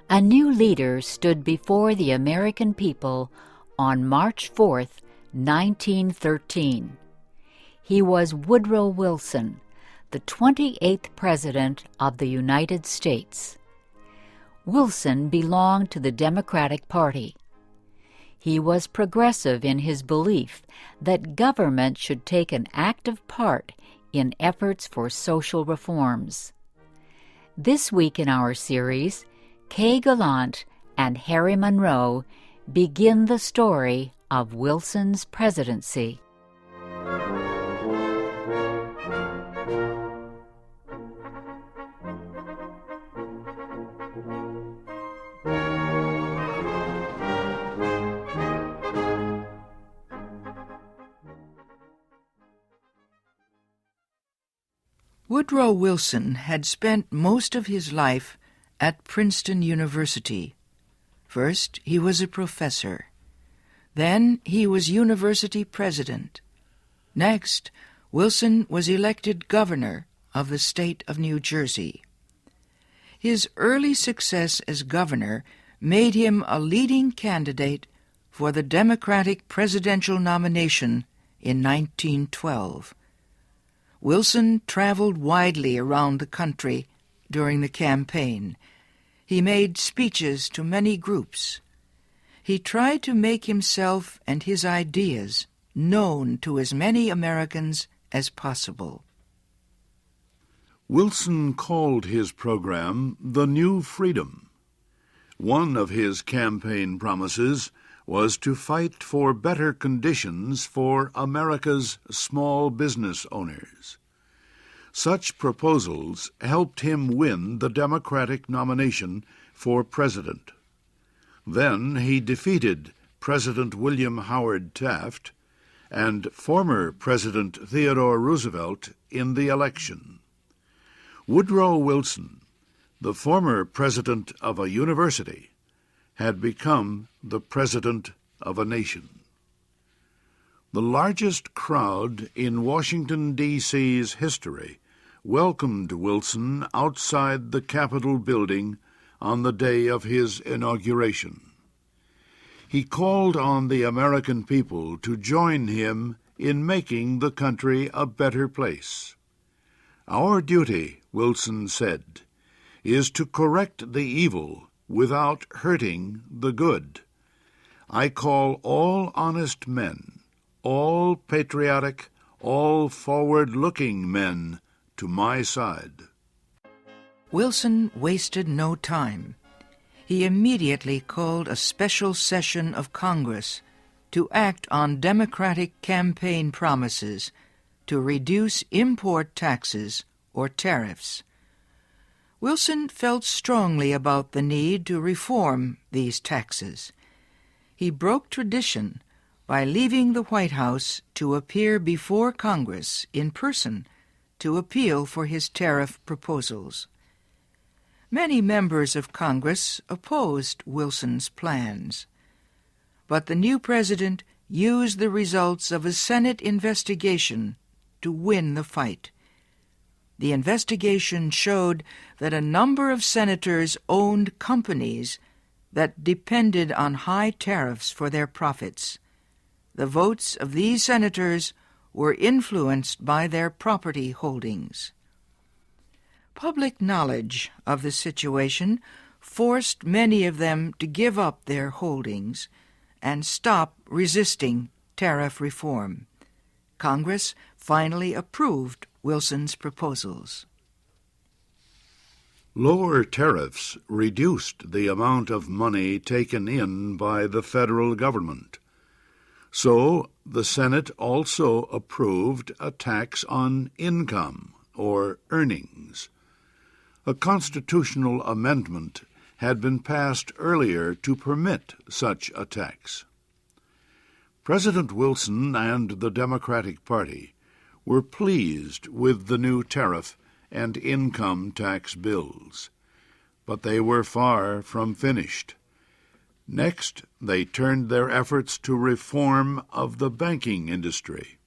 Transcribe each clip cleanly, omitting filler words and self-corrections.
A new leader stood before the American people on March 4th, 1913. He was Woodrow Wilson, the 28th President of the United States. Wilson belonged to the Democratic Party. He was progressive in his belief that government should take an active part in efforts for social reforms. This week in our series, Kay Gallant and Harry Monroe begin the story of Wilson's presidency. Woodrow Wilson had spent most of his life at Princeton University. First, he was a professor. Then he was university president. Next, Wilson was elected governor of the state of New Jersey. His early success as governor made him a leading candidate for the Democratic presidential nomination in 1912. Wilson traveled widely around the country during the campaign. He made speeches to many groups. He tried to make himself and his ideas known to as many Americans as possible. Wilson called his program The New Freedom. One of his campaign promises was to fight for better conditions for America's small business owners. Such proposals helped him win the Democratic nomination for president. Then he defeated President William Howard Taft and former President Theodore Roosevelt in the election. Woodrow Wilson, the former president of a university, had become the president of a nation. The largest crowd in Washington, D.C.'s history welcomed Wilson outside the Capitol building on the day of his inauguration. He called on the American people to join him in making the country a better place. "Our duty," Wilson said, "is to correct the evil without hurting the good. I call all honest men, all patriotic, all forward-looking men to my side." Wilson wasted no time. He immediately called a special session of Congress to act on Democratic campaign promises to reduce import taxes or tariffs. Wilson felt strongly about the need to reform these taxes. He broke tradition by leaving the White House to appear before Congress in person to appeal for his tariff proposals. Many members of Congress opposed Wilson's plans, but the new president used the results of a Senate investigation to win the fight. The investigation showed that a number of senators owned companies that depended on high tariffs for their profits. The votes of these senators were influenced by their property holdings. Public knowledge of the situation forced many of them to give up their holdings and stop resisting tariff reform. Congress finally approved Wilson's proposals. Lower tariffs reduced the amount of money taken in by the federal government. So the Senate also approved a tax on income or earnings. A constitutional amendment had been passed earlier to permit such a tax. President Wilson and the Democratic Party were pleased with the new tariff and income tax bills, but they were far from finished. Next, they turned their efforts to reform of the banking industry.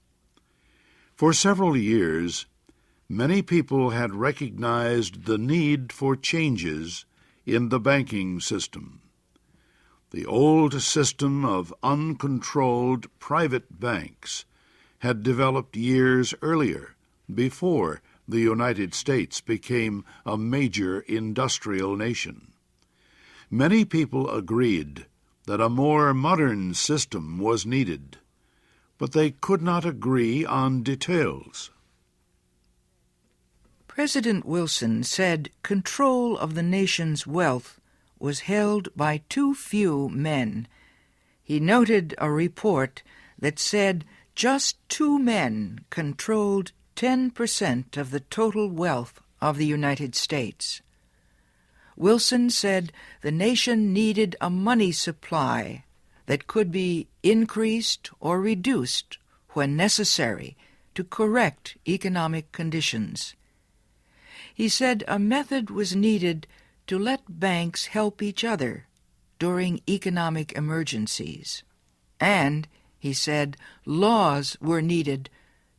For several years, many people had recognized the need for changes in the banking system. The old system of uncontrolled private banks had developed years earlier, before the United States became a major industrial nation. Many people agreed that a more modern system was needed, but they could not agree on details. President Wilson said control of the nation's wealth was held by too few men. He noted a report that said just 2 men controlled 10% of the total wealth of the United States. Wilson said the nation needed a money supply that could be increased or reduced when necessary to correct economic conditions. He said a method was needed to let banks help each other during economic emergencies. And, he said, laws were needed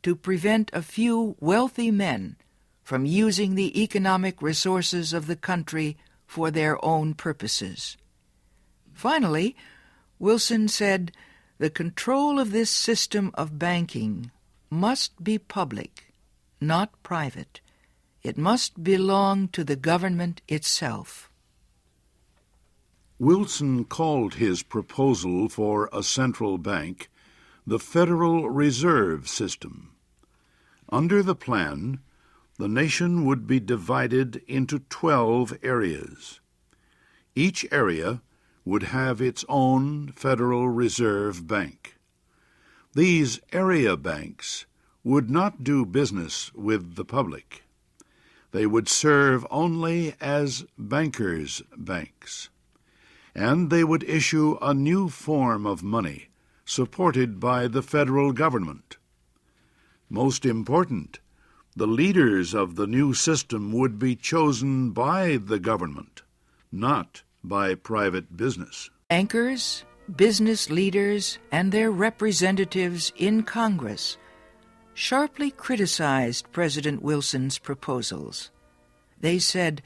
to prevent a few wealthy men from using the economic resources of the country for their own purposes. Finally, Wilson said the control of this system of banking must be public, not private. It must belong to the government itself. Wilson called his proposal for a central bank the Federal Reserve System. Under the plan, the nation would be divided into 12 areas. Each area would have its own Federal Reserve Bank. These area banks would not do business with the public. They would serve only as bankers' banks, and they would issue a new form of money supported by the federal government. Most important, the leaders of the new system would be chosen by the government, not by private business. Bankers, business leaders, and their representatives in Congress sharply criticized President Wilson's proposals. They said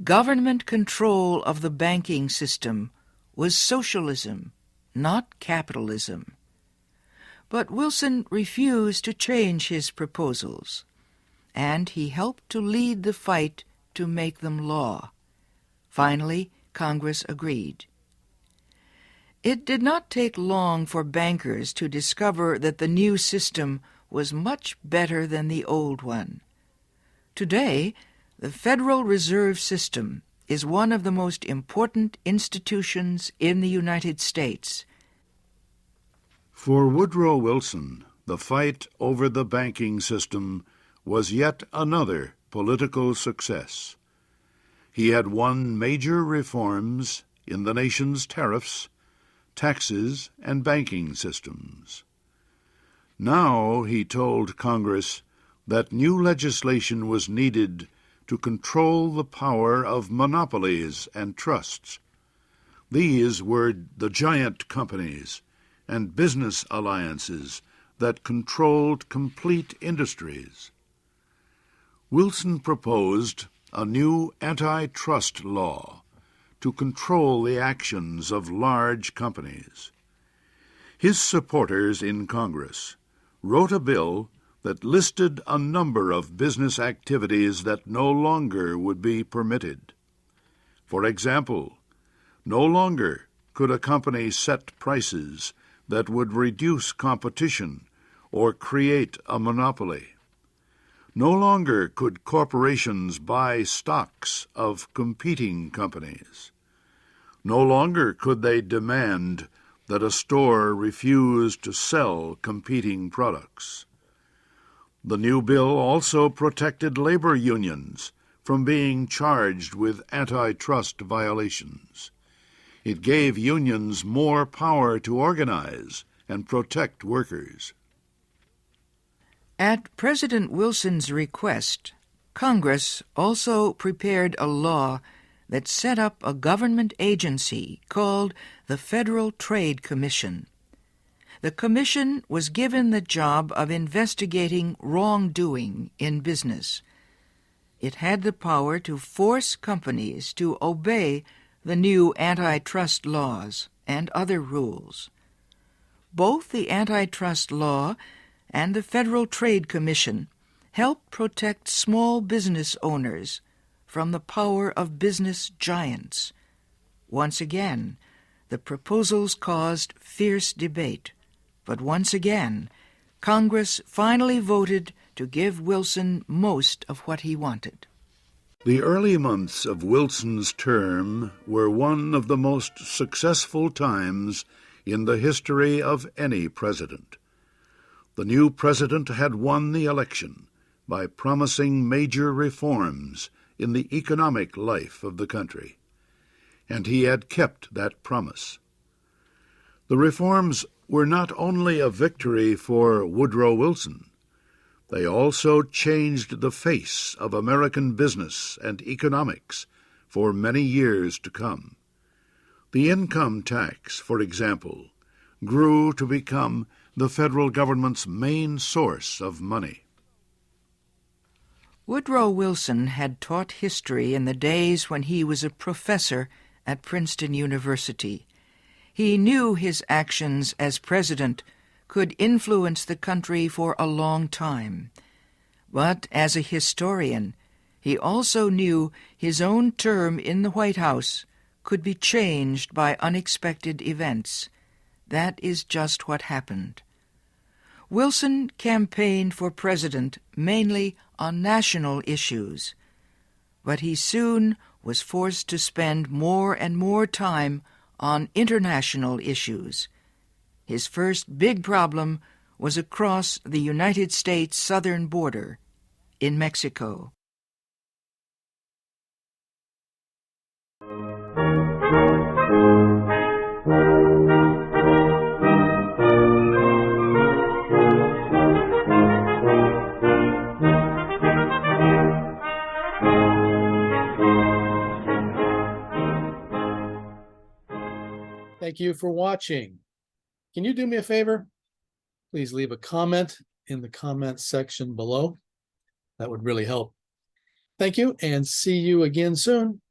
government control of the banking system was socialism, not capitalism. But Wilson refused to change his proposals, and he helped to lead the fight to make them law. Finally, Congress agreed. It did not take long for bankers to discover that the new system was much better than the old one. Today, the Federal Reserve System is one of the most important institutions in the United States. For Woodrow Wilson, the fight over the banking system was yet another political success. He had won major reforms in the nation's tariffs, taxes, and banking systems. Now he told Congress that new legislation was needed to control the power of monopolies and trusts. These were the giant companies and business alliances that controlled complete industries. Wilson proposed a new antitrust law to control the actions of large companies. His supporters in Congress wrote a bill that listed a number of business activities that no longer would be permitted. For example, no longer could a company set prices that would reduce competition or create a monopoly. No longer could corporations buy stocks of competing companies. No longer could they demand that a store refuse to sell competing products. The new bill also protected labor unions from being charged with antitrust violations. It gave unions more power to organize and protect workers. At President Wilson's request, Congress also prepared a law that set up a government agency called the Federal Trade Commission. The commission was given the job of investigating wrongdoing in business. It had the power to force companies to obey the new antitrust laws and other rules. Both the antitrust law and the Federal Trade Commission helped protect small business owners from the power of business giants. Once again, the proposals caused fierce debate, but once again, Congress finally voted to give Wilson most of what he wanted. The early months of Wilson's term were one of the most successful times in the history of any president. The new president had won the election by promising major reforms in the economic life of the country, and he had kept that promise. The reforms were not only a victory for Woodrow Wilson, they also changed the face of American business and economics for many years to come. The income tax, for example, grew to become the federal government's main source of money. Woodrow Wilson had taught history in the days when he was a professor at Princeton University. He knew his actions as president could influence the country for a long time. But as a historian, he also knew his own term in the White House could be changed by unexpected events. That is just what happened. Wilson campaigned for president mainly on national issues, but he soon was forced to spend more and more time on international issues. His first big problem was across the United States southern border in Mexico. Thank you for watching. Can you do me a favor? Please leave a comment in the comment section below. That would really help. Thank you, and see you again soon.